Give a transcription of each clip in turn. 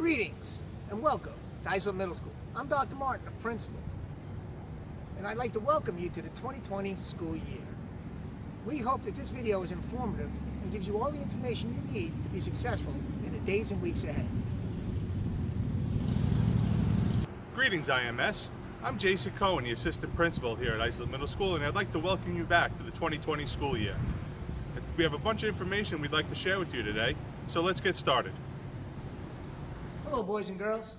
Greetings and welcome to Islip Middle School. I'm Dr. Martin, the principal, and I'd like to welcome you to the 2020 school year. We hope that this video is informative and gives you all the information you need to be successful in the days and weeks ahead. Greetings, IMS. I'm Jason Cohen, the assistant principal here at Islip Middle School, and I'd like to welcome you back to the 2020 school year. We have a bunch of information we'd like to share with you today, so let's get started. Hello, boys and girls.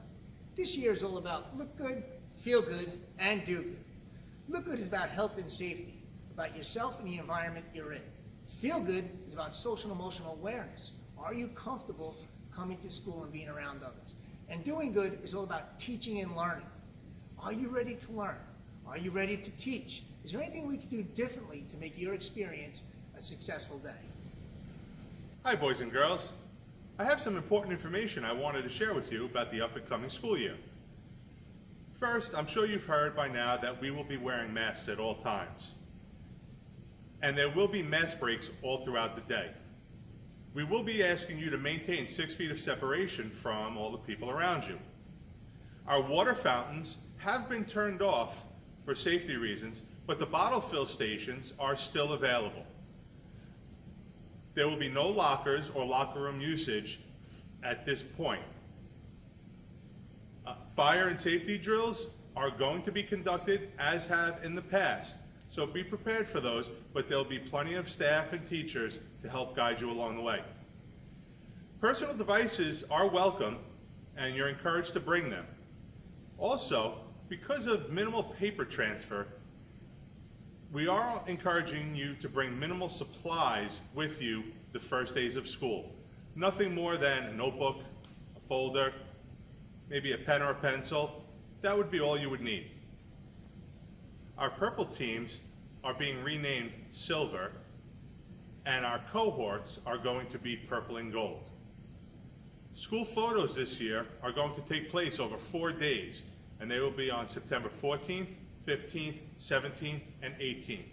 This year is all about look good, feel good, and do good. Look good is about health and safety, about yourself and the environment you're in. Feel good is about social and emotional awareness. Are you comfortable coming to school and being around others? And doing good is all about teaching and learning. Are you ready to learn? Are you ready to teach? Is there anything we can do differently to make your experience a successful day? Hi, boys and girls. I have some important information I wanted to share with you about the up-and-coming school year. First, I'm sure you've heard by now that we will be wearing masks at all times. And there will be mask breaks all throughout the day. We will be asking you to maintain 6 feet of separation from all the people around you. Our water fountains have been turned off for safety reasons, but the bottle fill stations are still available. There will be no lockers or locker room usage at this point. Fire and safety drills are going to be conducted as have in the past, so be prepared for those, but there'll be plenty of staff and teachers to help guide you along the way. Personal devices are welcome, and you're encouraged to bring them. Also, because of minimal paper transfer, we are encouraging you to bring minimal supplies with you the first days of school. Nothing more than a notebook, a folder, maybe a pen or a pencil. That would be all you would need. Our purple teams are being renamed silver, and our cohorts are going to be purple and gold. School photos this year are going to take place over 4 days, and they will be on September 14th, 15th, 17th, and 18th.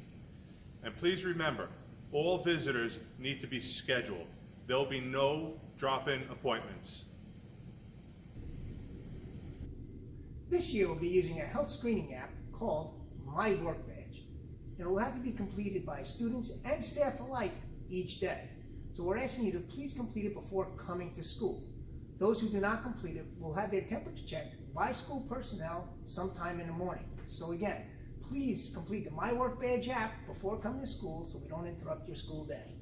And please remember, all visitors need to be scheduled. There will be no drop-in appointments. This year we'll be using a health screening app called My Work Badge. It will have to be completed by students and staff alike each day. So we're asking you to please complete it before coming to school. Those who do not complete it will have their temperature checked by school personnel sometime in the morning. So again, please complete the My Work Badge app before coming to school so we don't interrupt your school day.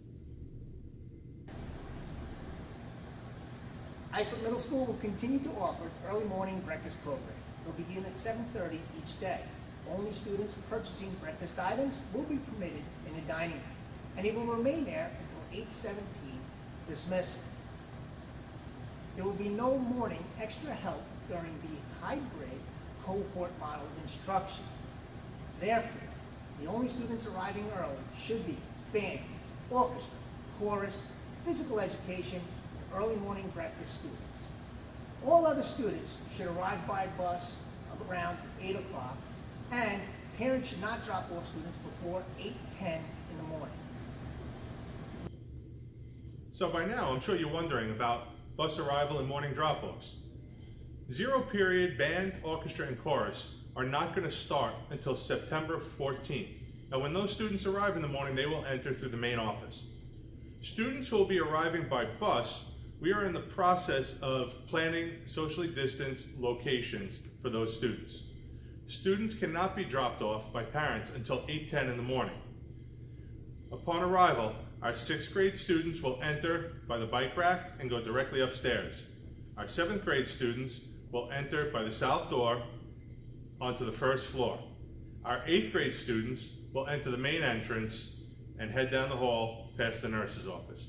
Islip Middle School will continue to offer early morning breakfast program. It'll begin at 7:30 each day. Only students purchasing breakfast items will be permitted in the dining room, and it will remain there until 8:17 dismissal. There will be no morning extra help during the hybrid cohort model of instruction. Therefore, the only students arriving early should be band, orchestra, chorus, physical education, and early morning breakfast students. All other students should arrive by bus around 8 o'clock, and parents should not drop off students before 8:10 in the morning. So by now, I'm sure you're wondering about bus arrival and morning drop-offs. Zero period band, orchestra, and chorus are not going to start until September 14th. And when those students arrive in the morning, they will enter through the main office. Students who will be arriving by bus, we are in the process of planning socially distanced locations for those students. Students cannot be dropped off by parents until 8:10 in the morning. Upon arrival, our 6th grade students will enter by the bike rack and go directly upstairs. Our 7th grade students will enter by the south door onto the first floor. Our 8th grade students will enter the main entrance and head down the hall past the nurse's office.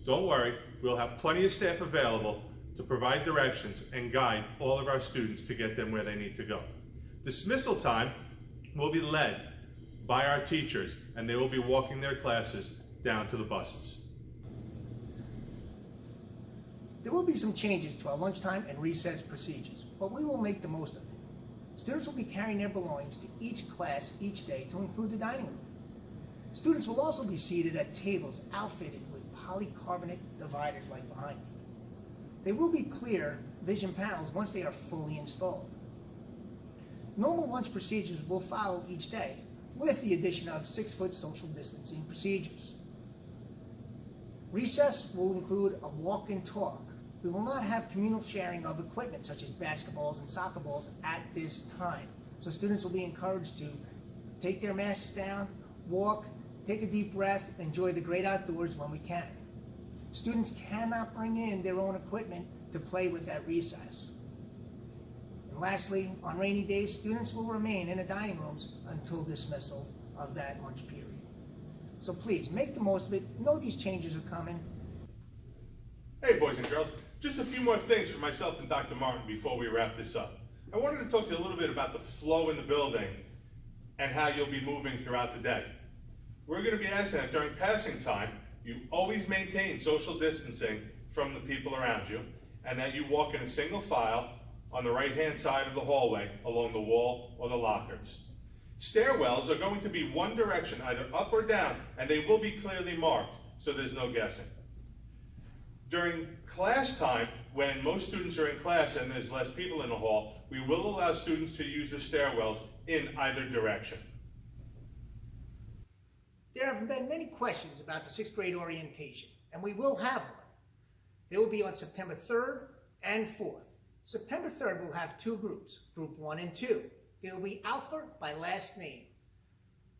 Don't worry, we'll have plenty of staff available to provide directions and guide all of our students to get them where they need to go. Dismissal time will be led by our teachers, and they will be walking their classes down to the buses. There will be some changes to our lunchtime and recess procedures, but we will make the most of it. Students will be carrying their belongings to each class each day to include the dining room. Students will also be seated at tables outfitted with polycarbonate dividers like behind me. They will be clear vision panels once they are fully installed. Normal lunch procedures will follow each day, with the addition of 6-foot social distancing procedures. Recess will include a walk and talk. We will not have communal sharing of equipment such as basketballs and soccer balls at this time. So students will be encouraged to take their masks down, walk, take a deep breath, enjoy the great outdoors when we can. Students cannot bring in their own equipment to play with at recess. And lastly, on rainy days, students will remain in the dining rooms until dismissal of that lunch period. So please, make the most of it. Know these changes are coming. Hey boys and girls, just a few more things for myself and Dr. Martin before we wrap this up. I wanted to talk to you a little bit about the flow in the building and how you'll be moving throughout the day. We're going to be asking that during passing time, you always maintain social distancing from the people around you, and that you walk in a single file on the right-hand side of the hallway along the wall or the lockers. Stairwells are going to be one direction, either up or down, and they will be clearly marked, so there's no guessing. During class time, when most students are in class and there's less people in the hall, we will allow students to use the stairwells in either direction. There have been many questions about the 6th grade orientation, and we will have one. They will be on September 3rd and 4th. September 3rd will have 2 groups, Group 1 and 2. They will be alpha by last name.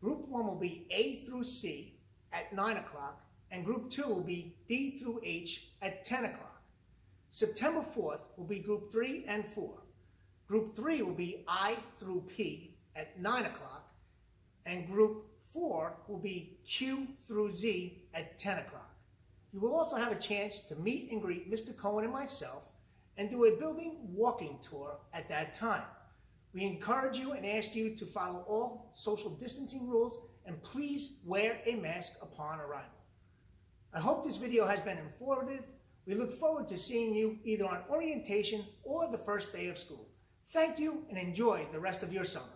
Group 1 will be A through C at 9 o'clock, and Group 2 will be D through H at 10 o'clock. September 4th will be Group 3 and 4. Group 3 will be I through P at 9 o'clock, and Group 4 will be Q through Z at 10 o'clock. You will also have a chance to meet and greet Mr. Cohen and myself and do a building walking tour at that time. We encourage you and ask you to follow all social distancing rules and please wear a mask upon arrival. I hope this video has been informative. We look forward to seeing you either on orientation or the first day of school. Thank you and enjoy the rest of your summer.